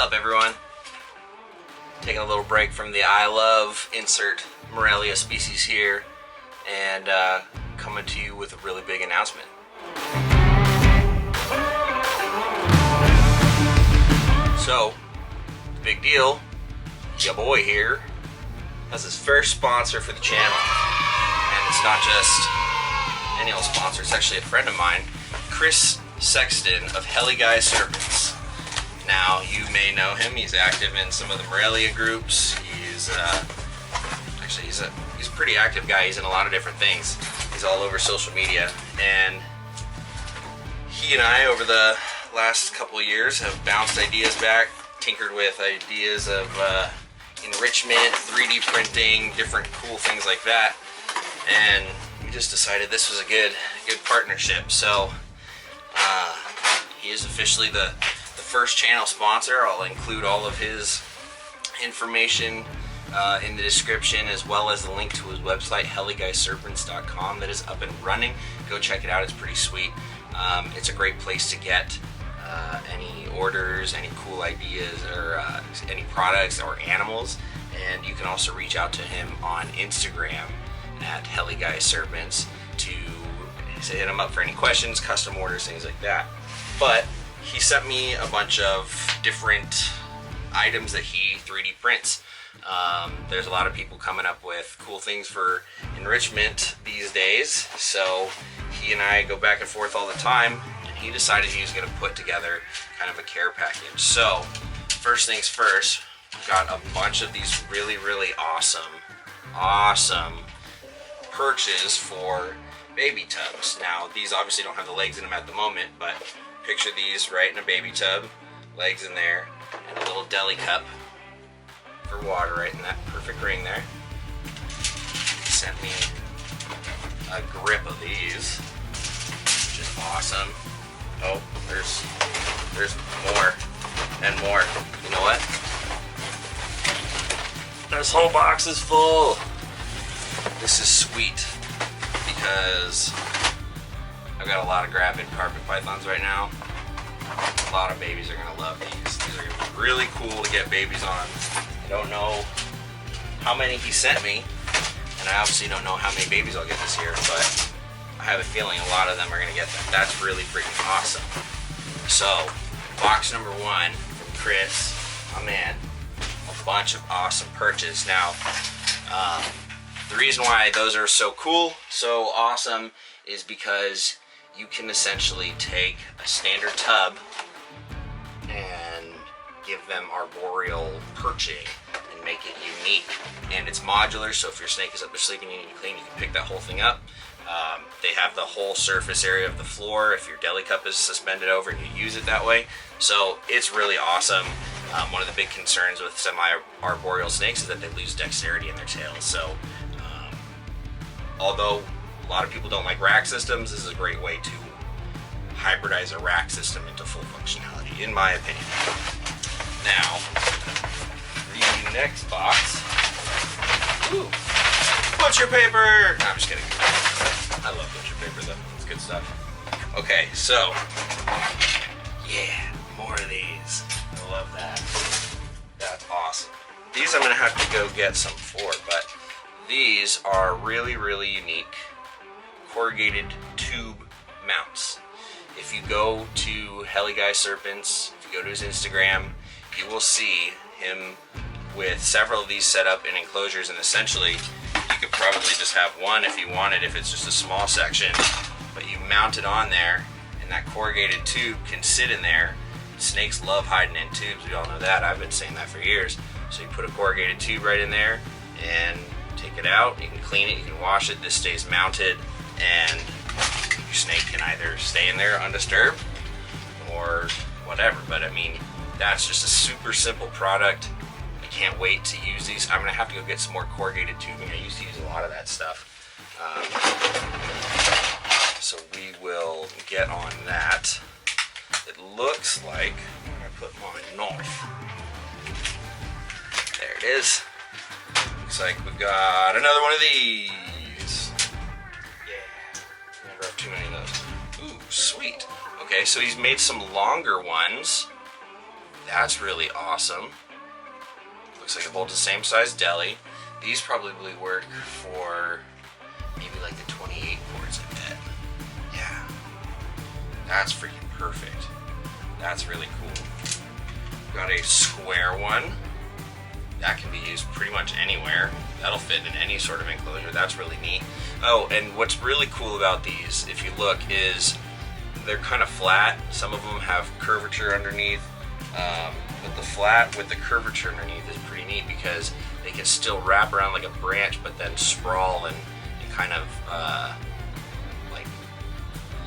up, everyone? Taking a little break from the I love insert Morelia species here, and coming to you with a really big announcement. So, big deal, ya boy here has his first sponsor for the channel, and it's not just any old sponsor, it's actually a friend of mine, Chris Sexton of Reptiles Serpents. Now, you may know him. He's active in some of the Morelia groups. He's he's a pretty active guy. He's in a lot of different things. He's all over social media, and he and I, over the last couple of years, have bounced ideas back, tinkered with ideas of enrichment, 3D printing, different cool things like that, and we just decided this was a good partnership. So he is officially the first channel sponsor. I'll include all of his information in the description, as well as the link to his website, heliguyserpents.com, that is up and running. Go check it out, it's pretty sweet. It's a great place to get any orders, any cool ideas, or any products or animals. And you can also reach out to him on Instagram at heliguyserpents to hit him up for any questions, custom orders, things like that. But he sent me a bunch of different items that he 3D prints. There's a lot of people coming up with cool things for enrichment these days, so he and I go back and forth all the time, and he decided he was going to put together kind of a care package. So, first things first, we've got a bunch of these really awesome perches for baby tubs. Now, these obviously don't have the legs in them at the moment, but picture these right in a baby tub, legs in there, and a little deli cup for water right in that perfect ring there. He sent me a grip of these, which is awesome. Oh, there's more and more. You know what? This whole box is full. This is sweet because I've got a lot of gravid carpet pythons right now. A lot of babies are going to love these. These are going to be really cool to get babies on. I don't know how many he sent me, and I obviously don't know how many babies I'll get this year, but I have a feeling a lot of them are going to get them. That's really freaking awesome. So, box number one from Chris, my man, a bunch of awesome perches. Now, the reason why those are so cool, so awesome, is because you can essentially take a standard tub and give them arboreal perching and make it unique. And it's modular, so if your snake is up there sleeping and you need to clean, you can pick that whole thing up. They have the whole surface area of the floor if your deli cup is suspended over and you use it that way. So it's really awesome. One of the big concerns with semi-arboreal snakes is that they lose dexterity in their tails. So although a lot of people don't like rack systems, this is a great way to hybridize a rack system into full functionality, in my opinion. Now, the next box. Ooh, butcher paper! No, I'm just kidding. I love butcher paper though, it's good stuff. Okay, so, yeah, more of these. I love that. That's awesome. These I'm gonna have to go get some for, but these are really unique corrugated tube mounts. If you go to Reptiles, if you go to his Instagram, you will see him with several of these set up in enclosures, and essentially you could probably just have one if you wanted, if it's just a small section, but you mount it on there, and that corrugated tube can sit in there. Snakes love hiding in tubes, we all know that. I've been saying that for years. So you put a corrugated tube right in there and take it out, you can clean it, you can wash it, this stays mounted, and your snake can either stay in there undisturbed or whatever. But I mean, that's just a super simple product. I can't wait to use these. I'm gonna have to go get some more corrugated tubing. I used to use a lot of that stuff. So we will get on that. It looks like, I'm gonna put my knife. There it is. Looks like we've got another one of these. Yeah, never have too many of those. Ooh, sweet. Okay, so he's made some longer ones That's really awesome. Looks like it holds the same size deli. These probably work for maybe like the 28 quarts, I bet. Yeah. That's freaking perfect. That's really cool. Got a square one. That can be used pretty much anywhere. That'll fit in any sort of enclosure. That's really neat. Oh, and what's really cool about these, if you look, is they're kind of flat. Some of them have curvature underneath. But the flat with the curvature underneath is pretty neat because they can still wrap around like a branch, but then sprawl and kind of like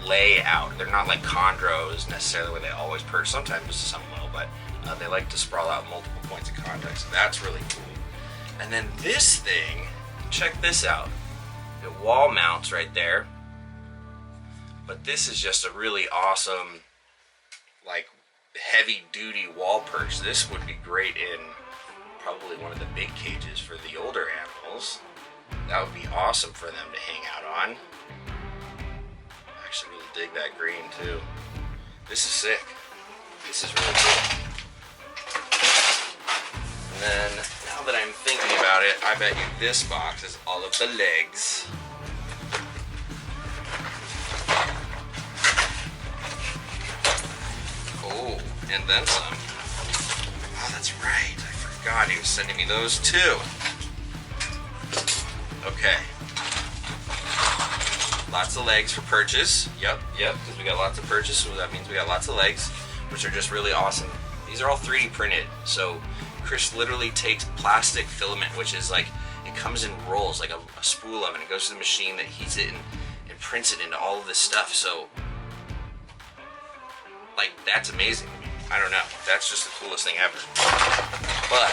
lay out. They're not like chondros necessarily where they always perch. Sometimes some will, but they like to sprawl out multiple points of contact, so that's really cool. And then this thing, check this out. It wall mounts right there, but this is just a really awesome, like, heavy duty wall perch. This would be great in probably one of the big cages for the older animals. That would be awesome for them to hang out on. I actually really dig that green too. This is sick. This is really cool. And then, now that I'm thinking about it, I bet you this box is all of the legs. Oh, and then some. Oh, that's right. I forgot he was sending me those too. Okay. Lots of legs for perches. Yep, because we got lots of perches, so that means we got lots of legs, which are just really awesome. These are all 3D printed, so Chris literally takes plastic filament, which is like, it comes in rolls, like a spool of it. It goes to the machine that heats it and prints it into all of this stuff. So, like, that's amazing. I don't know. That's just the coolest thing ever. But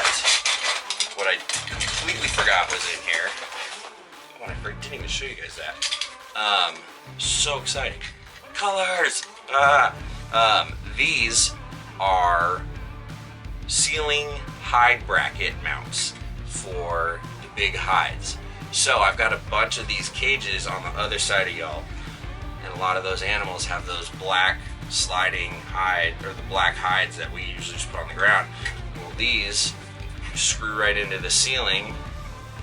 what I completely forgot was in here. Oh, I didn't even show you guys that. So exciting. Colors! These are ceiling hide bracket mounts for the big hides. So I've got a bunch of these cages on the other side of y'all, and a lot of those animals have those black sliding hide, or the black hides that we usually just put on the ground. Well, these screw right into the ceiling.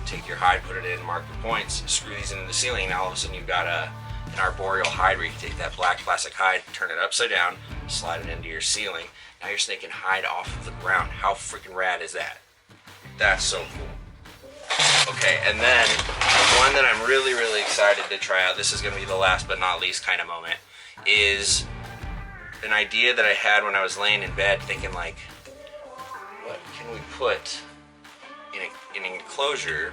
Take your hide, put it in, mark your points, screw these into the ceiling, and all of a sudden you've got an arboreal hide where you can take that black plastic hide, turn it upside down, slide it into your ceiling. Now you're snaking hide off of the ground. How freaking rad is that? That's so cool. Okay, and then one that I'm really, really excited to try out, this is going to be the last but not least kind of moment, is an idea that I had when I was laying in bed thinking, like, what can we put in an enclosure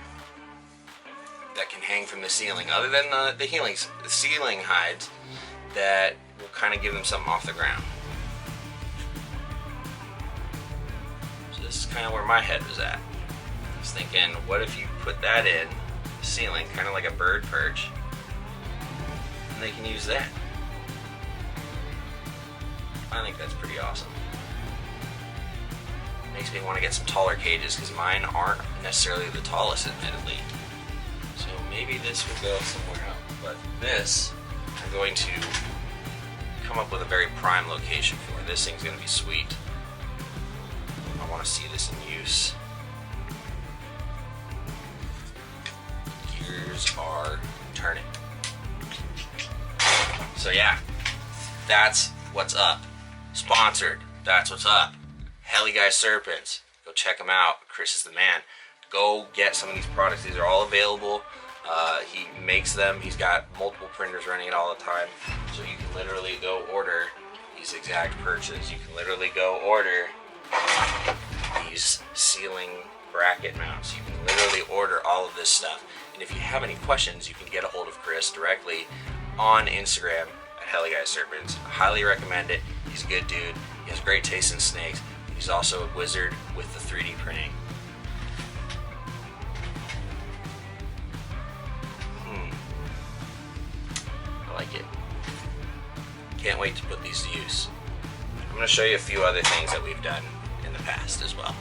that can hang from the ceiling, other than the ceiling hides, that will kind of give them something off the ground. So this is kind of where my head was at. I was thinking, what if you put that in the ceiling, kind of like a bird perch, and they can use that. I think that's pretty awesome. Makes me want to get some taller cages, because mine aren't necessarily the tallest, admittedly. So maybe this would go somewhere else. But this, I'm going to come up with a very prime location for. This thing's going to be sweet. I want to see this in use. Gears are turning. So yeah, that's what's up. Sponsored. That's what's up. Heli Guy Serpents. Go check them out. Chris is the man. Go get some of these products. These are all available. He makes them. He's got multiple printers running it all the time. So you can literally go order these exact perches. You can literally go order these ceiling bracket mounts. You can literally order all of this stuff. And if you have any questions, you can get a hold of Chris directly on Instagram at Heli Guy Serpents. I highly recommend it. He's a good dude. He has great taste in snakes. He's also a wizard with the 3D printing. I like it. Can't wait to put these to use. I'm going to show you a few other things that we've done in the past as well.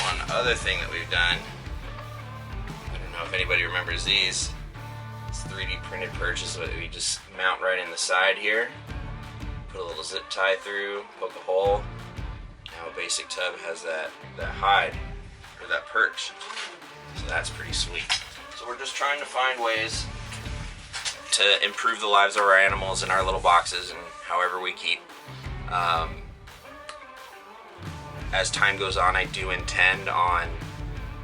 One other thing that we've done, I don't know if anybody remembers these. It's 3D printed perches that we just mount right in the side here. Put a little zip tie through, poke a hole, Now a basic tub has that hide, or that perch. So that's pretty sweet. So we're just trying to find ways to improve the lives of our animals in our little boxes and however we keep. As time goes on, I do intend on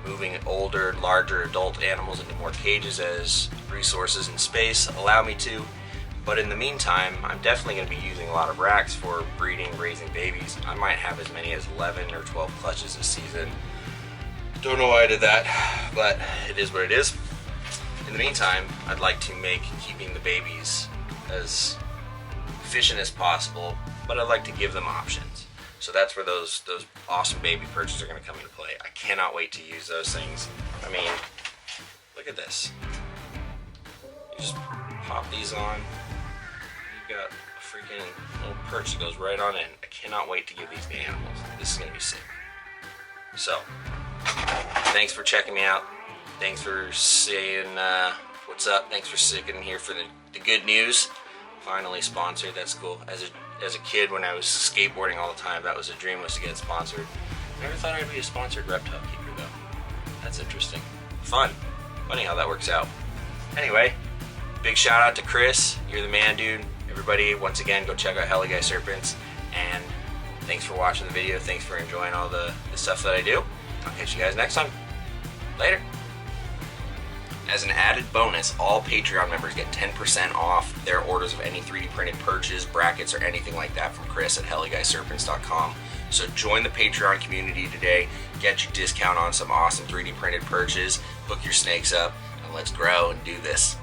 moving older, larger adult animals into more cages as resources and space allow me to. But in the meantime, I'm definitely going to be using a lot of racks for breeding, raising babies. I might have as many as 11 or 12 clutches this season. Don't know why I did that, but it is what it is. In the meantime, I'd like to make keeping the babies as efficient as possible, but I'd like to give them options. So that's where those awesome baby perches are going to come into play. I cannot wait to use those things. I mean, look at this. You just pop these on. You've got a freaking little perch that goes right on in. I cannot wait to give these to animals. This is going to be sick. So, thanks for checking me out. Thanks for saying what's up. Thanks for sticking here for the good news. Finally sponsored. That's cool. As a kid, when I was skateboarding all the time, that was a dream, was to get sponsored. Never thought I'd be a sponsored reptile keeper though. That's interesting. Fun. Funny how that works out. Anyway, big shout out to Chris. You're the man, dude. Everybody, once again, go check out Heli Guy Serpents. And thanks for watching the video. Thanks for enjoying all the stuff that I do. I'll catch you guys next time. Later. As an added bonus, all Patreon members get 10% off their orders of any 3D printed perches, brackets, or anything like that from Chris at heliguyserpents.com. So join the Patreon community today, get your discount on some awesome 3D printed perches, hook your snakes up, and let's grow and do this.